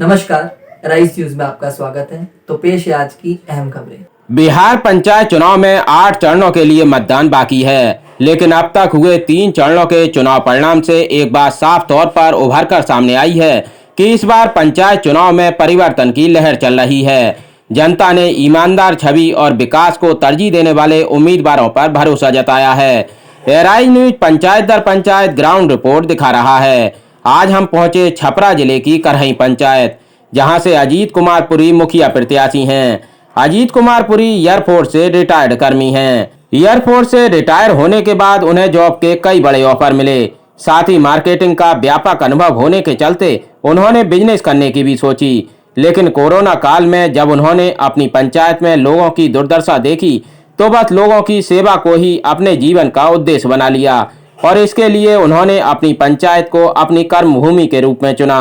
नमस्कार, rice news में आपका स्वागत है। तो पेश है आज की अहम खबरें। बिहार पंचायत चुनाव में 8 चरणों के लिए मतदान बाकी है, लेकिन अब तक हुए 3 चरणों के चुनाव परिणाम से एक बात साफ तौर पर उभर कर सामने आई है कि इस बार पंचायत चुनाव में परिवर्तन की लहर चल रही है। जनता ने ईमानदार छवि और विकास को तरजीह देने वाले उम्मीदवारों पर भरोसा जताया है। राइस न्यूज पंचायत दर पंचायत ग्राउंड रिपोर्ट दिखा रहा है। आज हम पहुंचे छपरा जिले की करहई पंचायत, जहां से अजीत कुमार पुरी मुखिया प्रत्याशी हैं। अजीत कुमार पुरी एयरफोर्स से रिटायर्ड कर्मी हैं। एयरफोर्स से रिटायर होने के बाद उन्हें जॉब के कई बड़े ऑफर मिले। साथ ही मार्केटिंग का व्यापक अनुभव होने के चलते उन्होंने बिजनेस करने की भी सोची, लेकिन कोरोना काल में जब उन्होंने अपनी पंचायत में लोगों की दुर्दशा देखी तो बस लोगों की सेवा को ही अपने जीवन का उद्देश्य बना लिया और इसके लिए उन्होंने अपनी पंचायत को अपनी कर्मभूमि के रूप में चुना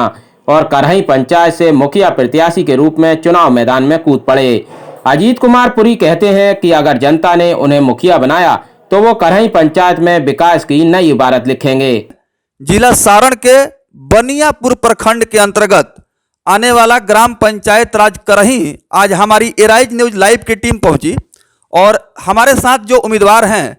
और करहई पंचायत से मुखिया प्रत्याशी के रूप में चुनाव मैदान में कूद पड़े। अजीत कुमार पुरी कहते हैं कि अगर जनता ने उन्हें मुखिया बनाया तो वो करहई पंचायत में विकास की नई इबारत लिखेंगे। जिला सारण के बनियापुर प्रखंड के अंतर्गत आने वाला ग्राम पंचायत राज करही आज हमारी एराइज न्यूज लाइव की टीम पहुंची और हमारे साथ जो उम्मीदवार हैं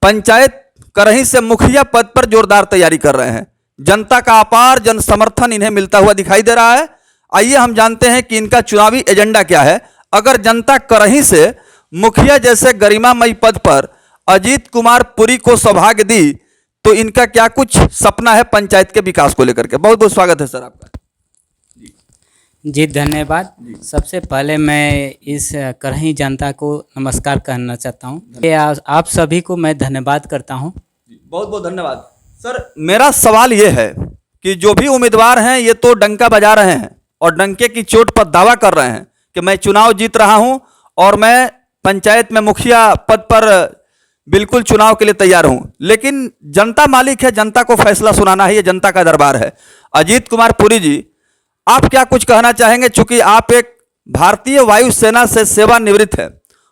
पंचायत करही से मुखिया पद पर जोरदार तैयारी कर रहे हैं। जनता का अपार जन समर्थन इन्हें मिलता हुआ दिखाई दे रहा है। आइए हम जानते हैं कि इनका चुनावी एजेंडा क्या है। अगर जनता करही से मुखिया जैसे गरिमामयी पद पर अजीत कुमार पुरी को सौभाग्य दी तो इनका क्या कुछ सपना है पंचायत के विकास को लेकर के। बहुत बहुत स्वागत है सर आपका। जी धन्यवाद। सबसे पहले मैं इस करही जनता को नमस्कार कहना चाहता हूँ। आप सभी को मैं धन्यवाद करता हूँ। बहुत बहुत धन्यवाद सर। मेरा सवाल ये है कि जो भी उम्मीदवार हैं ये तो डंका बजा रहे हैं और डंके की चोट पर दावा कर रहे हैं कि मैं चुनाव जीत रहा हूं और मैं पंचायत में मुखिया पद पर बिल्कुल चुनाव के लिए तैयार हूं, लेकिन जनता मालिक है, जनता को फैसला सुनाना है, ये जनता का दरबार है। अजीत कुमार पुरी जी, आप क्या कुछ कहना चाहेंगे? चूंकि आप एक भारतीय वायुसेना से सेवानिवृत्त है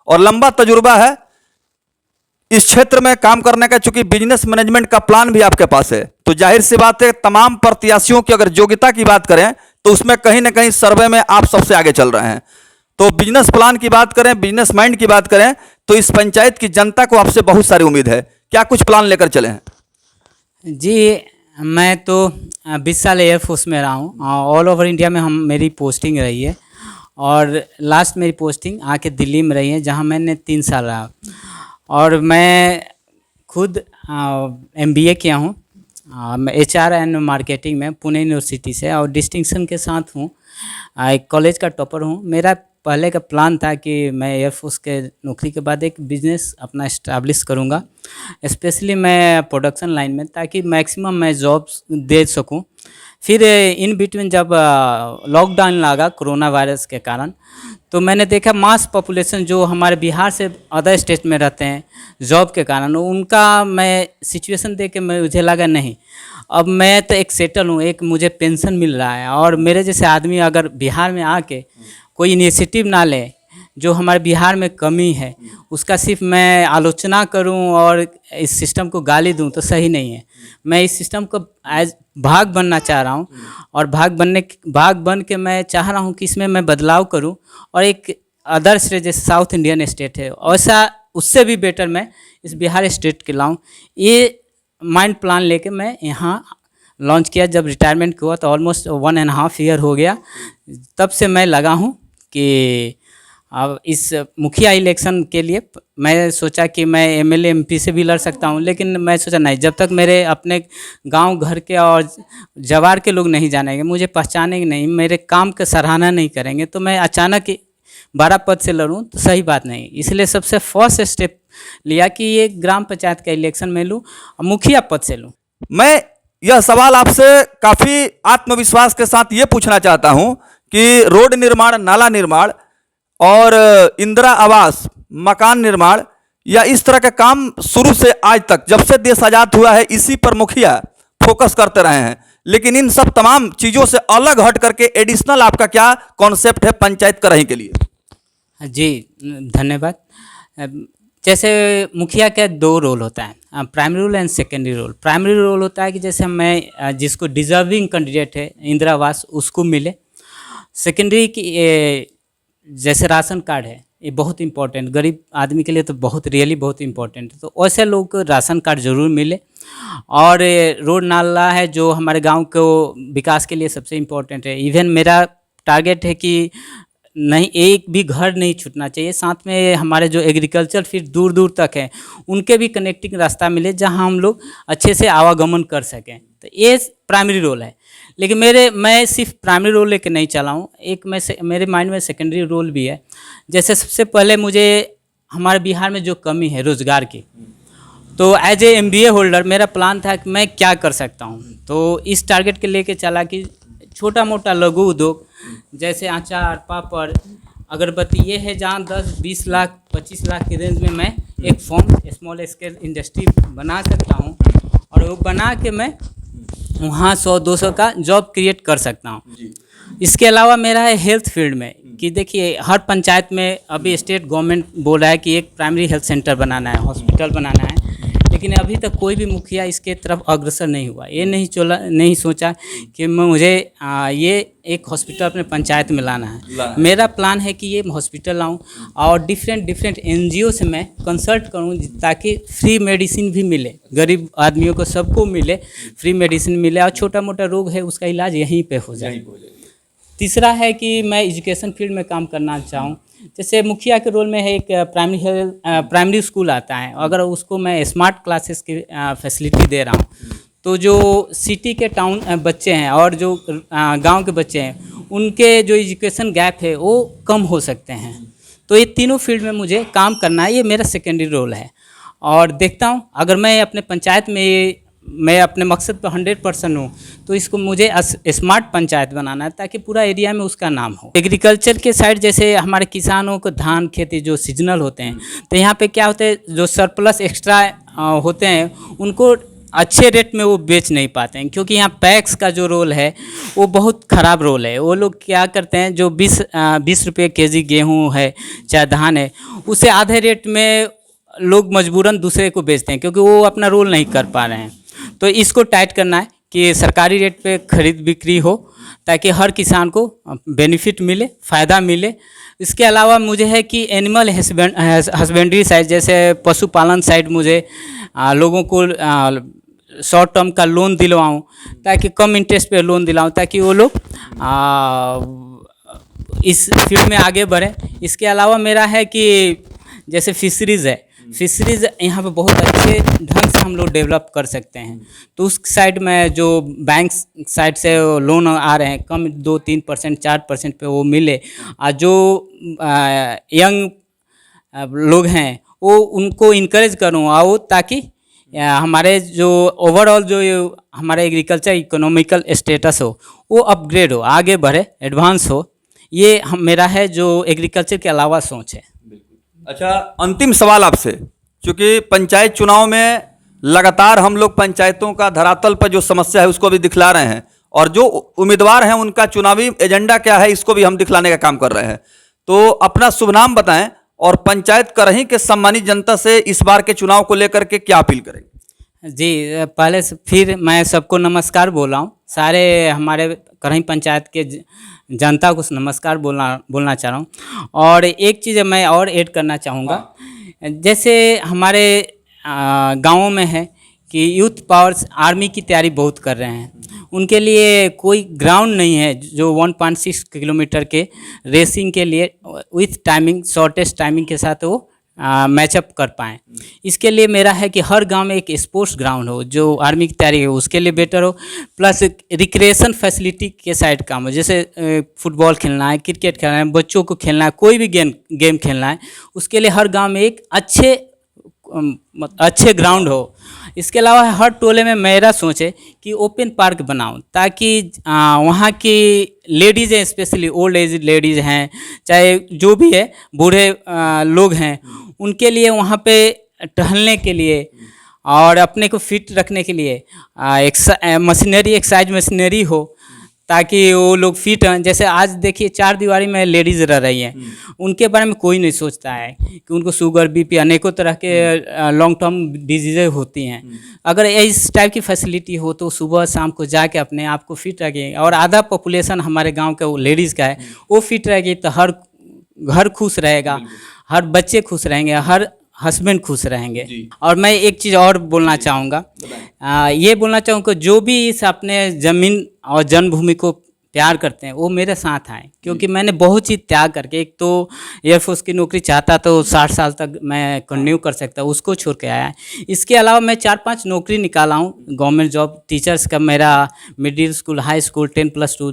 और लंबा तजुर्बा है इस क्षेत्र में काम करने का, चूंकि बिजनेस मैनेजमेंट का प्लान भी आपके पास है, तो जाहिर सी बात है तमाम प्रत्याशियों की अगर योग्यता की बात करें तो उसमें कहीं ना कहीं सर्वे में आप सबसे आगे चल रहे हैं। तो बिजनेस प्लान की बात करें, बिजनेस माइंड की बात करें तो इस पंचायत की जनता को आपसे बहुत सारी उम्मीद है। क्या कुछ प्लान लेकर चले हैं? जी मैं तो 20 साल एयरफोर्स में रहा हूँ। ऑल ओवर इंडिया में मेरी पोस्टिंग रही है और लास्ट मेरी पोस्टिंग आके दिल्ली में रही है, जहाँ मैंने 3 साल रहा। और मैं खुद MBA किया हूँ HR एंड मार्केटिंग में पुणे यूनिवर्सिटी से और डिस्टिंक्शन के साथ हूँ। एक कॉलेज का टॉपर हूँ। मेरा पहले का प्लान था कि मैं एयरफोर्स के नौकरी के बाद एक बिज़नेस अपना इस्टेब्लिश करूँगा, स्पेशली मैं प्रोडक्शन लाइन में, ताकि मैक्सिमम मैं जॉब्स दे सकूँ। फिर इन बिटवीन जब लॉकडाउन लगा कोरोना वायरस के कारण, तो मैंने देखा मास पॉपुलेशन जो हमारे बिहार से अदर स्टेट में रहते हैं जॉब के कारण, उनका मैं सिचुएशन देख के मुझे लगा नहीं, अब मैं तो एक सेटल हूँ, एक मुझे पेंशन मिल रहा है और मेरे जैसे आदमी अगर बिहार में आके कोई इनिशिएटिव ना ले जो हमारे बिहार में कमी है, उसका सिर्फ मैं आलोचना करूं और इस सिस्टम को गाली दूं तो सही नहीं है। मैं इस सिस्टम को एज भाग बनना चाह रहा हूं और भाग बन के मैं चाह रहा हूं कि इसमें मैं बदलाव करूं और एक अदर स्टेट जैसे साउथ इंडियन स्टेट है वैसा उससे भी बेटर मैं इस बिहार स्टेट के लाऊं। ये माइंड प्लान लेके मैं यहाँ लॉन्च किया। जब रिटायरमेंट हुआ तो ऑलमोस्ट 1.5 ईयर हो गया, तब से मैं लगा हूँ कि अब इस मुखिया इलेक्शन के लिए मैं सोचा कि मैं MLA MP से भी लड़ सकता हूं, लेकिन मैं सोचा नहीं, जब तक मेरे अपने गांव घर के और जवार के लोग नहीं जानेंगे, मुझे पहचानेंगे नहीं, मेरे काम का सराहना नहीं करेंगे, तो मैं अचानक 12 पद से लड़ूं तो सही बात नहीं। इसलिए सबसे फर्स्ट स्टेप लिया कि ये ग्राम पंचायत का इलेक्शन में लूँ और मुखिया पद से लूँ। मैं यह सवाल आपसे काफ़ी आत्मविश्वास के साथ ये पूछना चाहता हूँ कि रोड निर्माण, नाला निर्माण और इंदिरा आवास, मकान निर्माण या इस तरह के काम शुरू से आज तक जब से देश आज़ाद हुआ है इसी पर मुखिया फोकस करते रहे हैं, लेकिन इन सब तमाम चीज़ों से अलग हट करके एडिशनल आपका क्या कॉन्सेप्ट है पंचायत करही के लिए? जी धन्यवाद। जैसे मुखिया का 2 रोल होता है, primary role and secondary role. Primary role होता है कि जैसे मैं जिसको डिजर्विंग कैंडिडेट है इंदिरा आवास उसको मिले, सेकेंडरी की जैसे राशन कार्ड है, ये बहुत इंपॉर्टेंट, गरीब आदमी के लिए तो बहुत रियली बहुत इंपॉर्टेंट है। तो वैसे लोग को राशन कार्ड ज़रूर मिले। और रोड नाला है जो हमारे गांव को विकास के लिए सबसे इम्पोर्टेंट है। इवन मेरा टारगेट है कि नहीं, एक भी घर नहीं छूटना चाहिए। साथ में हमारे जो एग्रीकल्चर फील्ड दूर दूर तक है, उनके भी कनेक्टिंग रास्ता मिले जहां हम लोग अच्छे से आवागमन कर सकें। तो ये प्राइमरी रोल है। लेकिन मैं सिर्फ प्राइमरी रोल लेके नहीं चला हूँ, मेरे माइंड में सेकेंडरी रोल भी है। जैसे सबसे पहले मुझे हमारे बिहार में जो कमी है रोज़गार की, तो एज ए MBA होल्डर मेरा प्लान था कि मैं क्या कर सकता हूँ। तो इस टारगेट के लेके चला कि छोटा मोटा लघु उद्योग जैसे अचार, पापड़, अगरबत्ती, ये है जहाँ 10, 20 लाख, 25 लाख की रेंज में मैं एक फॉर्म स्मॉल स्केल इंडस्ट्री बना सकता हूँ। और वो बना के मैं वहाँ 100-200 का जॉब क्रिएट कर सकता हूँ। इसके अलावा मेरा है हेल्थ फील्ड में कि देखिए हर पंचायत में अभी स्टेट गवर्नमेंट बोल रहा है कि एक प्राइमरी हेल्थ सेंटर बनाना है, हॉस्पिटल बनाना है, लेकिन अभी तक कोई भी मुखिया इसके तरफ अग्रसर नहीं हुआ। ये नहीं सोचा कि मुझे ये एक हॉस्पिटल अपने पंचायत में लाना है। मेरा प्लान है कि ये हॉस्पिटल लाऊं और डिफरेंट NGO से मैं कंसल्ट करूं ताकि फ्री मेडिसिन भी मिले, गरीब आदमियों को सबको मिले, फ्री मेडिसिन मिले और छोटा मोटा रोग है उसका इलाज यहीं पे हो जाए। तीसरा है कि मैं एजुकेशन फील्ड में काम करना चाहूँ। जैसे मुखिया के रोल में है एक प्राइमरी स्कूल आता है, अगर उसको मैं स्मार्ट क्लासेस की फैसिलिटी दे रहा हूँ तो जो सिटी के टाउन बच्चे हैं और जो गांव के बच्चे हैं उनके जो एजुकेशन गैप है वो कम हो सकते हैं। तो ये तीनों फील्ड में मुझे काम करना है, ये मेरा सेकेंडरी रोल है। और देखता हूँ अगर मैं अपने पंचायत में मैं अपने मकसद पर 100% हूँ तो इसको मुझे स्मार्ट पंचायत बनाना है ताकि पूरा एरिया में उसका नाम हो। एग्रीकल्चर के साइड जैसे हमारे किसानों को धान खेती जो सीजनल होते हैं, तो यहाँ पे क्या होते हैं जो सरप्लस एक्स्ट्रा होते हैं उनको अच्छे रेट में वो बेच नहीं पाते हैं, क्योंकि यहाँ पैक्स का जो रोल है वो बहुत ख़राब रोल है। वो लोग क्या करते हैं जो 20 रुपये केजी गेहूँ है चाहे धान है, उसे आधे रेट में लोग मजबूरन दूसरे को बेचते हैं क्योंकि वो अपना रोल नहीं कर पा रहे हैं। तो इसको टाइट करना है कि सरकारी रेट पे खरीद बिक्री हो ताकि हर किसान को बेनिफिट मिले, फ़ायदा मिले। इसके अलावा मुझे है कि एनिमल हस्बेंड्री साइड जैसे पशुपालन साइड मुझे लोगों को शॉर्ट टर्म का लोन दिलवाऊं ताकि कम इंटरेस्ट पे लोन दिलाऊं ताकि वो लोग इस फील्ड में आगे बढ़े। इसके अलावा मेरा है कि जैसे फिशरीज़ है, फिशरीज़ यहाँ पे बहुत अच्छे ढंग से हम लोग डेवलप कर सकते हैं। तो उस साइड में जो बैंक साइड से लोन आ रहे हैं कम 2-3%, 4% पे वो मिले, और जो यंग लोग हैं वो उनको इनकरेज करूँ आओ ताकि हमारे जो ओवरऑल जो हमारे एग्रीकल्चर इकोनॉमिकल स्टेटस हो वो अपग्रेड हो, आगे बढ़े, एडवांस हो। ये मेरा है जो एग्रीकल्चर के अलावा सोच है। अच्छा, अंतिम सवाल आपसे, क्योंकि पंचायत चुनाव में लगातार हम लोग पंचायतों का धरातल पर जो समस्या है उसको भी दिखला रहे हैं और जो उम्मीदवार हैं उनका चुनावी एजेंडा क्या है इसको भी हम दिखलाने का काम कर रहे हैं। तो अपना शुभ नाम बताएं और पंचायत करही के सम्मानित जनता से इस बार के चुनाव को लेकर के क्या अपील करेंगे? जी, पहले से फिर मैं सबको नमस्कार बोल रहा हूँ, सारे हमारे करही पंचायत के जनता को नमस्कार बोलना चाह रहा हूँ। और एक चीज़ मैं और ऐड करना चाहूँगा, जैसे हमारे गाँवों में है कि यूथ पावर्स आर्मी की तैयारी बहुत कर रहे हैं, उनके लिए कोई ग्राउंड नहीं है जो 1.6 किलोमीटर के रेसिंग के लिए विथ टाइमिंग, शॉर्टेस्ट टाइमिंग के साथ वो मैचअप कर पाएँ। इसके लिए मेरा है कि हर गांव में एक स्पोर्ट्स ग्राउंड हो जो आर्मी की तैयारी है उसके लिए बेटर हो, प्लस रिक्रिएशन फैसिलिटी के साइड काम हो, जैसे फुटबॉल खेलना है, क्रिकेट खेलना है, बच्चों को खेलना है, कोई भी गेम खेलना है, उसके लिए हर गांव में एक अच्छे ग्राउंड हो। इसके अलावा हर टोले में मेरा सोच है कि ओपन पार्क बनाऊं ताकि वहाँ की लेडीज़ हैं, स्पेशली ओल्ड एज लेडीज़ हैं, चाहे जो भी है बूढ़े लोग हैं, उनके लिए वहाँ पे टहलने के लिए और अपने को फिट रखने के लिए एक्सरसाइज मशीनरी हो ताकि वो लोग फिट हैं। जैसे आज देखिए 4 दीवारी में लेडीज रह रही हैं, उनके बारे में कोई नहीं सोचता है कि उनको शुगर बीपी अनेकों तरह के लॉन्ग टर्म डिजीज़ें होती हैं। अगर इस टाइप की फैसिलिटी हो तो सुबह शाम को जाके अपने आप को फिट रखें, और आधा पॉपुलेशन हमारे गांव का वो लेडीज़ का है, वो फिट रहेगी तो हर घर खुश रहेगा, हर बच्चे खुश रहेंगे, हर हस्बैंड खुश रहेंगे। और मैं एक चीज़ और बोलना चाहूँगा, ये बोलना चाहूँगा जो भी इस अपने ज़मीन और जन्मभूमि को प्यार करते हैं वो मेरे साथ आए, क्योंकि मैंने बहुत चीज़ त्याग करके, एक तो एयरफोर्स की नौकरी चाहता तो 60 साल तक मैं कंटिन्यू कर सकता, उसको छोड़ के आया। इसके अलावा मैं 4-5 नौकरी निकाला हूँ, गवर्नमेंट जॉब, टीचर्स का मेरा मिडिल स्कूल, हाई स्कूल, 10+2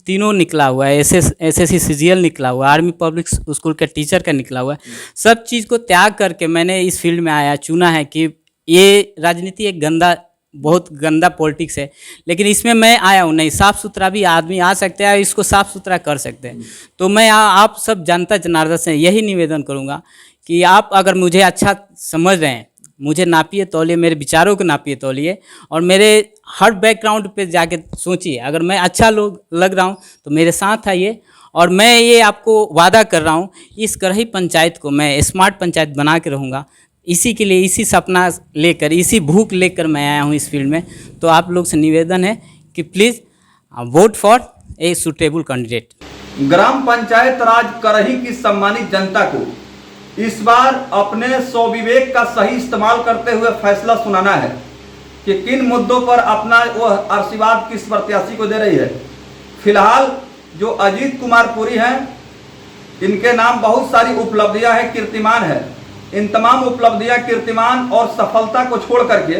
तीनों निकला हुआ है, SSC CGL निकला हुआ है, आर्मी पब्लिक स्कूल का टीचर का निकला हुआ है। सब चीज़ को त्याग करके मैंने इस फील्ड में आया, चुना है कि ये राजनीति एक बहुत गंदा पॉलिटिक्स है, लेकिन इसमें मैं आया हूँ। नहीं, साफ़ सुथरा भी आदमी आ सकते हैं, इसको साफ़ सुथरा कर सकते हैं। तो मैं आप सब जनता जनार्दन से यही निवेदन करूँगा कि आप अगर मुझे अच्छा समझ रहे हैं, मुझे नापिए तौलिए, मेरे विचारों को नापिए तौलिए, और मेरे हर बैकग्राउंड पे जाके सोचिए। अगर मैं अच्छा लग रहा हूँ तो मेरे साथ आइए, और मैं ये आपको वादा कर रहा हूँ, इस करही पंचायत को मैं स्मार्ट पंचायत बना के रहूँगा। इसी के लिए, इसी सपना लेकर, इसी भूख लेकर मैं आया हूँ इस फील्ड में। तो आप लोग से निवेदन है कि please vote for a suitable candidate. ग्राम पंचायत राज करही की सम्मानित जनता को इस बार अपने स्वविवेक का सही इस्तेमाल करते हुए फैसला सुनाना है कि किन मुद्दों पर अपना वह आशीर्वाद किस प्रत्याशी को दे रही है। फिलहाल जो अजीत कुमार पुरी हैं, इनके नाम बहुत सारी उपलब्धियां हैं, कीर्तिमान है। इन तमाम उपलब्धियां, कीर्तिमान और सफलता को छोड़ करके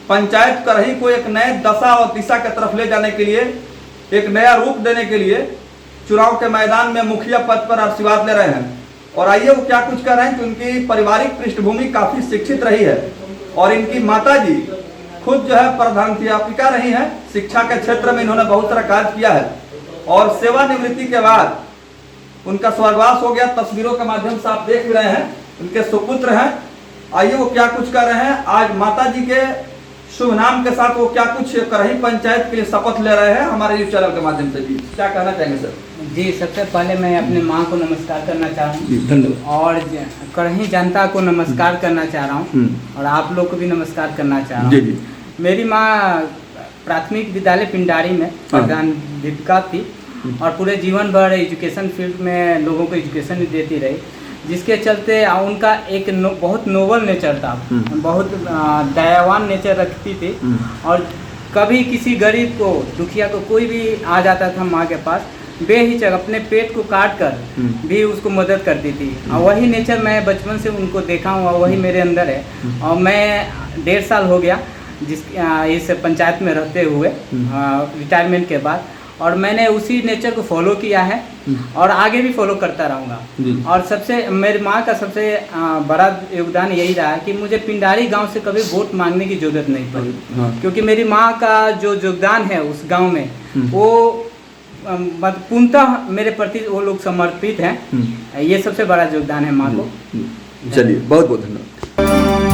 पंचायत करही को एक नए दशा और दिशा की तरफ ले जाने के लिए, एक नया रूप देने के लिए चुनाव के मैदान में मुखिया पद पर आशीर्वाद ले रहे हैं। और आइए वो क्या कुछ कर रहे हैं कि उनकी पारिवारिक पृष्ठभूमि काफ़ी शिक्षित रही है, और इनकी माताजी खुद जो है प्रधानाध्यापिका रही हैं, शिक्षा के क्षेत्र में इन्होंने बहुत सारा कार्य किया है, और सेवानिवृत्ति के बाद उनका स्वर्गवास हो गया। तस्वीरों के माध्यम से आप देख भी रहे हैं, उनके सुपुत्र हैं। आइए वो क्या कुछ कर रहे हैं। आज माता जी के शुभ नाम के साथ वो क्या कुछ करही पंचायत के लिए शपथ ले रहे हैं हमारे यूट्यूब चैनल के माध्यम से। जी क्या कहना चाहेंगे सर? जी, सबसे पहले मैं अपने माँ को नमस्कार करना चाह रहा हूँ, धन्यवाद। और करही जनता को नमस्कार करना चाह रहा हूँ, और आप लोग को भी नमस्कार करना चाह रहा हूँ। मेरी माँ प्राथमिक विद्यालय पिंडारी में प्रधानाध्यापिका थी, और पूरे जीवन भर एजुकेशन फील्ड में लोगों को एजुकेशन देती रही, जिसके चलते उनका एक बहुत नोबल नेचर था, बहुत दयावान नेचर रखती थी, और कभी किसी गरीब को, दुखिया को, कोई भी आ जाता था माँ के पास, बेहिचक अपने पेट को काट कर भी उसको मदद करती थी। और वही नेचर मैं बचपन से उनको देखा हूँ, और वही मेरे अंदर है। और मैं 1.5 साल हो गया इस पंचायत में रहते हुए, रिटायरमेंट के बाद, और मैंने उसी नेचर को फॉलो किया है, और आगे भी फॉलो करता रहूँगा। और सबसे मेरी माँ का सबसे बड़ा योगदान यही रहा है कि मुझे पिंडारी गांव से कभी वोट मांगने की जरूरत नहीं पड़ी, क्योंकि मेरी माँ का जो योगदान है उस गांव में, वो पूर्णतः मेरे प्रति वो लोग समर्पित हैं। ये सबसे बड़ा योगदान है माँ को। चलिए, बहुत बहुत धन्यवाद।